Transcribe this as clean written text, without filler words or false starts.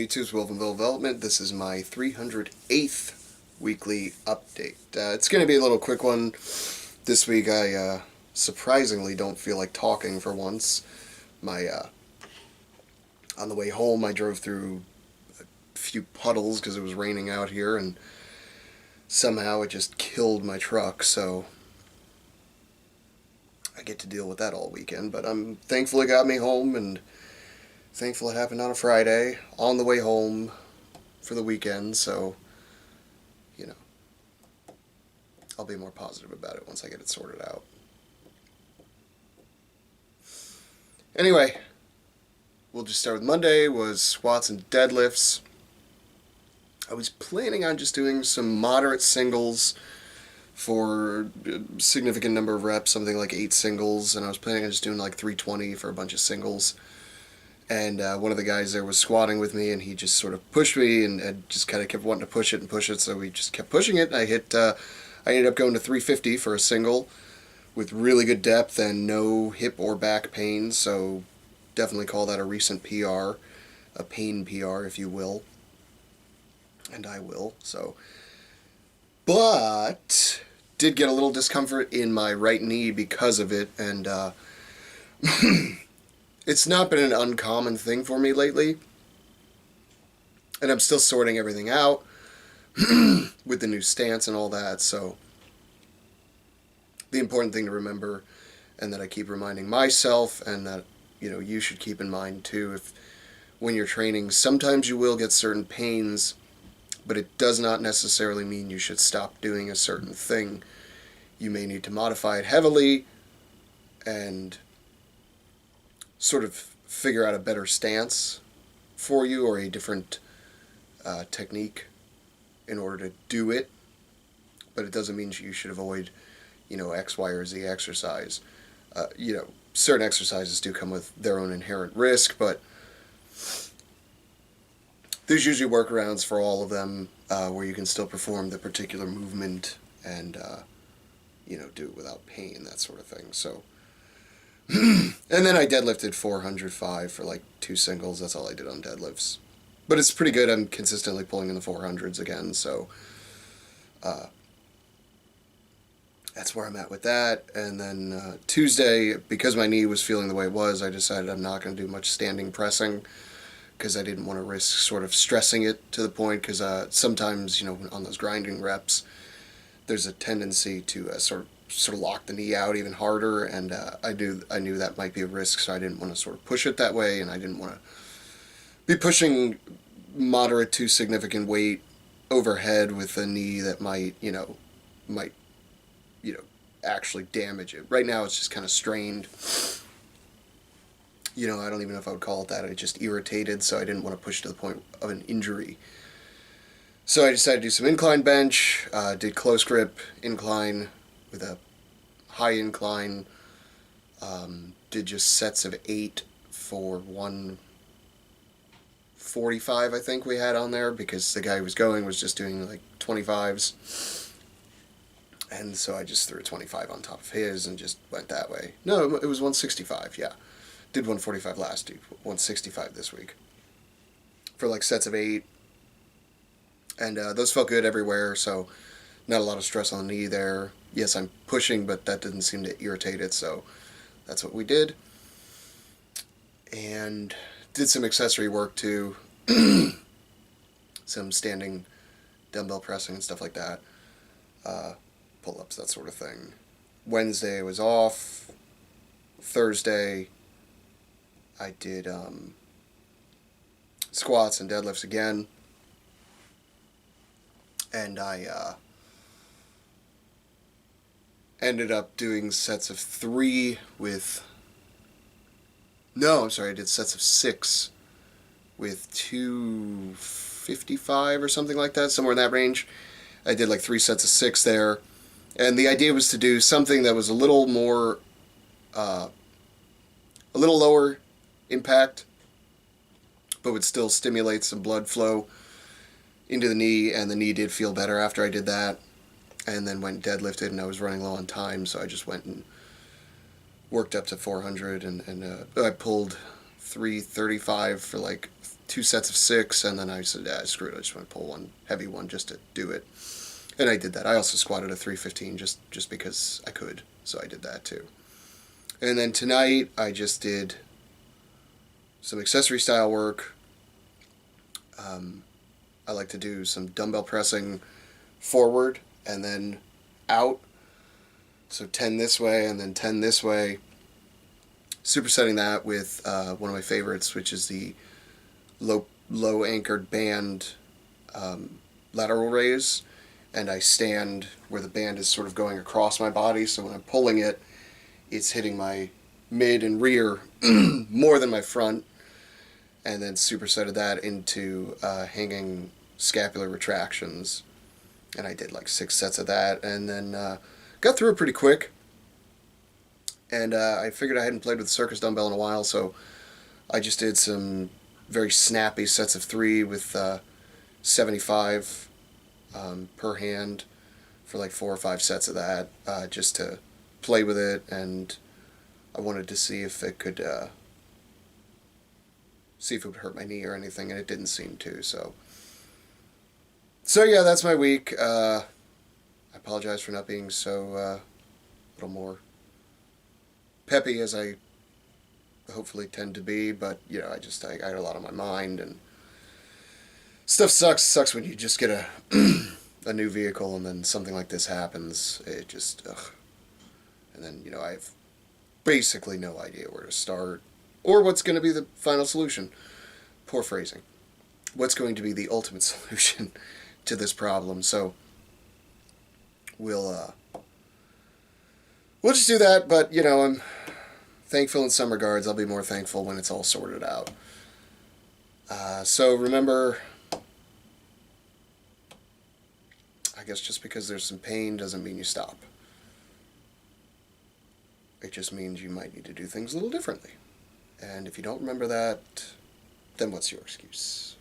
YouTube's Wilsonville Development. This is my 308th weekly update. It's going to be a little quick one. This week I surprisingly don't feel like talking for once. On the way home I drove through a few puddles because it was raining out here, and somehow it just killed my truck, so I get to deal with that all weekend. But I'm thankful it got me home, and thankful it happened on a Friday, on the way home for the weekend, so, I'll be more positive about it once I get it sorted out. Anyway, we'll just start with Monday, was squats and deadlifts. I was planning on just doing some moderate singles for a significant number of reps, something like 8 singles, and I was planning on just doing like 320 for a bunch of singles. And one of the guys there was squatting with me, and he just sort of pushed me and just kind of kept wanting to push it, so we just kept pushing it. I ended up going to 350 for a single with really good depth and no hip or back pain, so definitely call that a recent PR, a pain PR, if you will. And I will, so. But did get a little discomfort in my right knee because of it, and it's not been an uncommon thing for me lately, and I'm still sorting everything out with the new stance and all that, so the important thing to remember, and that I keep reminding myself, and that, you should keep in mind too, when you're training, sometimes you will get certain pains, but it does not necessarily mean you should stop doing a certain thing. You may need to modify it heavily and sort of figure out a better stance for you, or a different technique in order to do it, but it doesn't mean you should avoid, X, Y, or Z exercise. Certain exercises do come with their own inherent risk, but there's usually workarounds for all of them where you can still perform the particular movement and, do it without pain, that sort of thing. So, and then I deadlifted 405 for like 2 singles. That's all I did on deadlifts. But it's pretty good. I'm consistently pulling in the 400s again, so that's where I'm at with that. And then Tuesday, because my knee was feeling the way it was, I decided I'm not going to do much standing pressing, because I didn't want to risk sort of stressing it to the point, because sometimes, on those grinding reps, there's a tendency to sort of lock the knee out even harder, and I knew that might be a risk, so I didn't want to sort of push it that way, and I didn't want to be pushing moderate to significant weight overhead with a knee that might actually damage it. Right now it's just kind of strained. I don't even know if I would call it that. I just irritated, so I didn't want to push to the point of an injury. So I decided to do some incline bench, did close grip incline with a high incline, did just sets of 8 for 145, I think we had on there, because the guy who was going was just doing like 25s. And so I just threw a 25 on top of his and just went that way. No, it was 165, yeah. Did 145 last week, 165 this week. For like sets of 8. And those felt good everywhere, so not a lot of stress on the knee there. Yes, I'm pushing, but that didn't seem to irritate it, so that's what we did. And did some accessory work too. Some standing dumbbell pressing and stuff like that. Pull-ups, that sort of thing. Wednesday was off. Thursday I did squats and deadlifts again. And I ended up doing sets of 3 with... No, I'm sorry, I did sets of 6 with 255 or something like that, somewhere in that range. I did like 3 sets of 6 there. And the idea was to do something that was a little more, a little lower impact, but would still stimulate some blood flow into the knee, and the knee did feel better after I did that. And then went deadlifted, and I was running low on time, so I just went and worked up to 400, and I pulled 335 for like 2 sets of 6, and then I said, screw it, I just want to pull one heavy one just to do it. And I did that. I also squatted a 315 just because I could, so I did that too. And then tonight I just did some accessory style work. I like to do some dumbbell pressing forward and then out. So 10 this way and then 10 this way. Supersetting that with one of my favorites, which is the low anchored band lateral raise. And I stand where the band is sort of going across my body, so when I'm pulling it, it's hitting my mid and rear more than my front. And then supersetted that into hanging scapular retractions. And I did like 6 sets of that, and then got through it pretty quick. And I figured I hadn't played with the circus dumbbell in a while, so I just did some very snappy sets of 3 with 75 per hand for like 4 or 5 sets of that, just to play with it. And I wanted to see if it could would hurt my knee or anything, and it didn't seem to. So yeah, that's my week. I apologize for not being so a little more peppy as I hopefully tend to be, but I had a lot on my mind, and stuff sucks when you just get a new vehicle and then something like this happens. It just and then I have basically no idea where to start or what's going to be the final solution. Poor phrasing. What's going to be the ultimate solution to this problem? So we'll just do that. But I'm thankful in some regards. I'll be more thankful when it's all sorted out. So remember, I guess just because there's some pain doesn't mean you stop. It just means you might need to do things a little differently. And if you don't remember that, then what's your excuse?